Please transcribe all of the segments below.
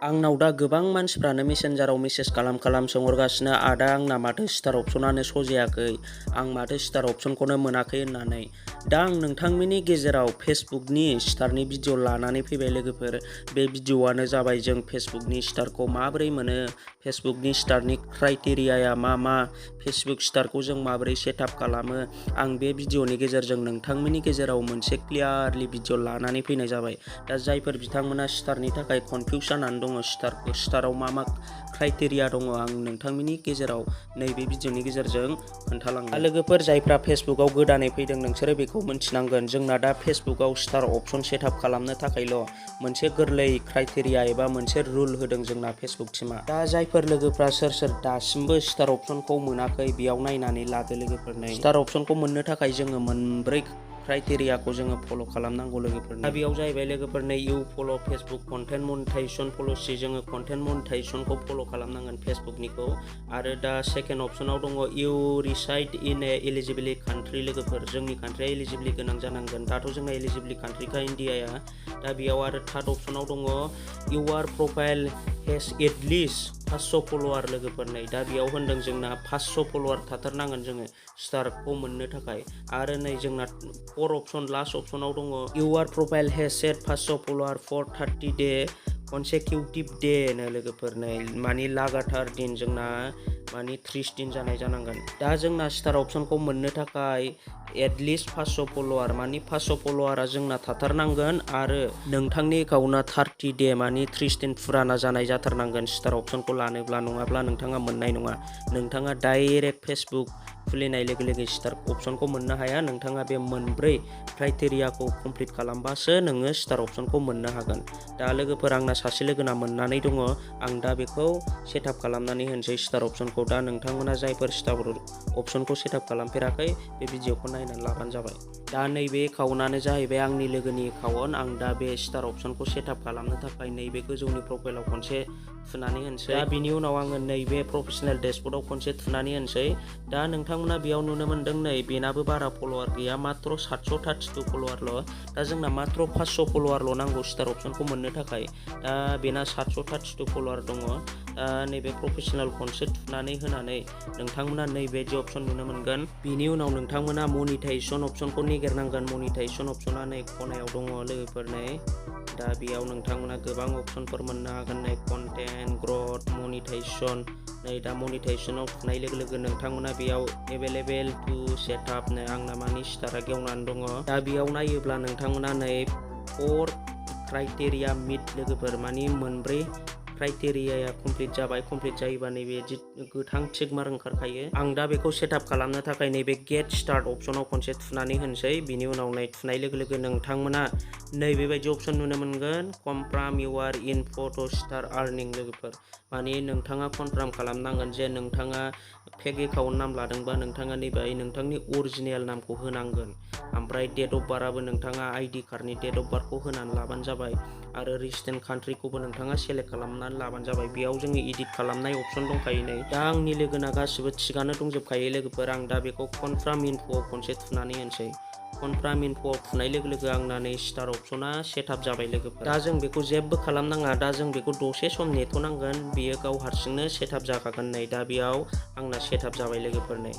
आंनाव दा गोबां मानसिफ्रानो मेसेन्जाराव मेसेज खालाम सोंहरगासिनो आदा आंना माथो स्टार अपसनानो स'जायाखै आं माथो स्टार अपसनखौनो मोनाखै होननानै। दा आं नोंथांमोननि गेजेराव फेसबुकनि स्टारनि भिडिअ लानानै फैबाय लोगोफोर। बे भिडिअआनो जाबाय जों फेसबुकनि स्टारखौ माबोरै मोनो, फेसबुकनि स्टारनि क्राइटेरियाया मा, फेसबुक स्टारखौ जों माबोरै सेटआप खालामो। आं बे भिडिअनि गेजेरजों नोंथांमोननि गेजेराव मोनसे क्लियारलि भिडिअ लानानै फैनाय जाबाय। दा जायफोर बिथांमोना स्टारनि थाखाय कनफिउस जानानै दङ, स्टाराव मा क्राइटेरिया दङ, आं नोंथांमोननि गेजेराव नैबे भिडिअनि गेजेरजों खोन्थालांगोन। लोगोफोर जायफ्रा फेसबुकआव गोदानै फैदों नोंसोरो बेखौ मिन्थिनांगोन। जोंना दा फेसबुकआव स्टार अपसन सेटआप खालामनो थाखायल' मोनसे गोरलै क्राइटेरिया एबा मोनसे रुल होदों जोंना फेसबुक टीमा। दा जायफोर लोगोफ्रा सोर दासिमबो स्टार अपसनखौ मोनाखै बेयाव नायनानै लादो लोगोफोरनो। स्टार अपसनखौ मोननो थाखाय जोङो मोनब्रै क्राइटेरियाखौ जोङो फल' खालामनांगौ लोगोफोरनो। दा बेयाव जाहैबाय लोगोफोरनो you follow' Facebook content monetisation policy, जोङो कन्टेन्ट मनिटाइजेसनखौ फल' खालामनांगोन फेसबुकनिखौ। आरो दा सेकेन्ड अपसनाव दङ you reside in a eligible country लोगोफोर, जोंनि कान्ट्रिया एलिजिबल गोनां जानांगोन। दाथ' जोंना एलिजिबल कान्ट्रिखा इन्डियाया। दा बेयाव आरो थार्ड अपसनाव दङ इउआर प्रफाइल हेज एटलिस्ट 500 फल'वार लोगोफोरनो। दा बेयाव होनदों जोंना 500 फल'वार थाथारनांगोन जोङो स्टारखौ मोननो थाखाय। आरो नै जोंना फर अपसन लास्ट अपसनाव दङ your profile has set 500 followers for 30 day consecutive day नो लोगोफोर। नै मानि लागातार दिन, जोंना मानि 30 दिन जानाय जानांगोन। दा जोंना स्टार अपसनखौ मोननो थाखाय एटलिस्ट 500 फल'वार मानि 500 फल'वारा जोंना थाथारनांगोन आरो नोंथांनि एकाउन्टआ 30 डे मानि 30 दिन फुराना जानाय जाथारनांगोन स्टार अपसनखौ लानोब्ला, नङाब्ला नोंथाङा मोननाय नङा। नोंथाङा डाइरेक्ट फेसबुक खुलिनाय लोगो लोगो स्टार अपसनखौ मोननो हाया। नोंथाङा बे मोनब्रै क्राइटेरियाखौ कमप्लिट खालामबासो नोङो स्टार अपसनखौ मोननो हागोन। दा लोगोफोर आंना सासे लोगोना मोननानै दङ, आं दा बेखौ सेटआप खालामनानै होनोसै स्टार अपसनखौ। दा नोंथांमोना जायफोर स्टार अपसनखौ सेटआप खालामफेराखै बे भिडिअखौ नायनानै लाबानो जाबाय। दा नैबे एकाउन्टआनो जाहैबाय आंनि लोगोनि एकाउन्ट। आं दा बे स्टार अपसनखौ सेटआप खालामनो थाखाय नैबे गोजौनि प्रफाइलाव खनसे थुनानै होनोसै। दा बिनि उनाव आङो नैबे प्रफेसनेल डेशबर्डआव खनसे थुनानै होनोसै। दा नोंथांमोना बेयाव नुनो मोनदों नै बेनाबो बारा फल'वार गैया, मात्र 732 फल'वारल'। दा जोंना मात्र 500 फल'वारल' नांगौ स्टार अपसनखौ मोननो थाखाय। दा बेना 732 फल'वार दङ। दा नैबे प्रफेसनेल खनसे थुनानै होनानै नोंथांमोना नैबेदि अपसन नुनो मोनगोन। बिनि उनाव नोंथांमोना मनिटाइजेसन अपसनखौ नागिरनांगोन। मनिटाइजेसन अपसना नै खनायाव दङ लोगोफोर। नै दा बेयाव नोंथांमोना गोबां अपसनफोर मोननो हागोन। नै कन्टेन्ट ग्रथ, मनिटाइजेसन। नै दा मनिटाइजेसनाव थुनाय लोगो लोगो नोंथांमोना बेयाव एभेलेबेल टु सेटआप, नै आंना मानि स्टारा गेवनानै दङ। दा बेयाव नायोब्ला नोंथांमोना नै 4 क्राइटेरिया मिट लोगोफोर, मानि मोनब्रै क्राइटेरियाया कमप्लिट जाबाय। कमप्लिट जायोबा नैबे गोथां टिक मार्क ओंखारखायो। आं दा बेखौ सेटआप खालामनो थाखाय नैबे गेट स्टार्ट अपसनाव खनसे थुनानै होनोसै। बिनि उनाव नै थुनाय लोगो लोगो नोंथांमोना नैबेबायदि अपसन नुनो मोनगोन, confirm your info' to start earning लोगोफोर। मानि नोंथाङा कनफार्म खालामनांगोन जे नोंथाङा फेक एकाउन्ट नाम लादोंबा नोंथाङा नैबे नोंथांनि अरिजिनेल नामखौ होनांगोन। ओमफ्राय डेट अफ बार्थआबो नोंथाङा आइडि कार्डनि डेट अफ बार्थखौ होनानै लाबानो जाबाय। आरो रेजिडेन्ट कान्ट्रिखौबो नोंथाङा सेलेक्ट खालामनानै लाबानो जाबाय। बेयाव जोङो इडिट खालामनाय अपसन दंखायो। नै दा आंनि लोगोना गासिबो थिगानो दंजोबखायो लोगोफोर। आं दा बेखौ कनफार्म इनफ'आव खनसे थुनानै होनोसै। कनफार्म इनफ'आव थुनाय लोगो लोगो आंना नै स्टार अपसना सेटआप जाबाय लोगोफोर। दा जों बेखौ जेबो खालामनाङा, दा जों बेखौ दसे सम नेथ'नांगोन, बेयो गाव हारसिंनो सेटआप जाखागोन। नै दा बेयाव आंना सेटआप जाबाय लोगोफोर। नै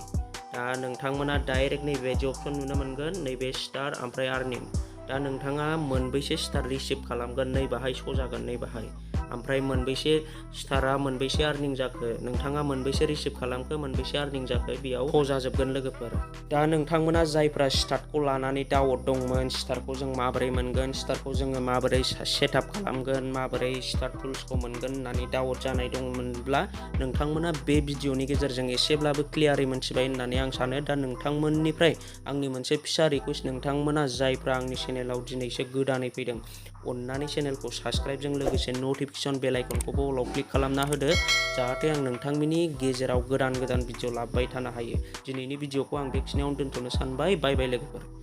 दा नोंथांमोना डाइरेक्ट नैबेबायदि अपसन नुनो मोनगोन, नैबे स्टार ओमफ्राय आर्निं। दा नोंथाङा मोनबैसे स्टार रिसिभ खालामगोन नै बाहाय श' जागोन, नै बाहाय। ओमफ्राय मोनबैसे स्टारा मोनबैसे आर्निं जाखो, नोंथाङा मोनबैसे रिसिभ खालामखो, मोनबैसे आर्निं जाखो, बेयाव श' जाजोबगोन लोगोफोर। दा नोंथांमोना जायफ्रा स्टार्टखौ लानानै डाउट दंमोन, स्टारखौ जों माबोरै मोनगोन, स्टारखौ जोङो माबोरै सेटआप खालामगोन, माबोरै स्टार टुल्सखौ मोनगोन होननानै डाउट जानाय दंमोनब्ला नोंथांमोना बे भिडिअनि गेजेरजों एसेब्लाबो क्लियारै मोनथिबाय होननानै आं सानो। दा नोंथांमोननिफ्राय आंनि मोनसे फिसा रिकुवेस्ट, नोंथांमोना जायफ्रा आंनि चेनेलाव दिनैसो गोदानै फैदों, अन्नानै चेनेलखौ साबस्क्राइबजों लोगोसे नटिफिकेसन बेल आइकनखौबो अलाव क्लिक खालामना होदो, जाहाथे आं नोंथांमोननि गेजेराव गोदान भिडिअ लाबोबाय थानो हायो। दिनैनि भिडिअखौ आं बेखिनियावनो दोनथ'नो सानबाय। बाय बाय लोगोफोर।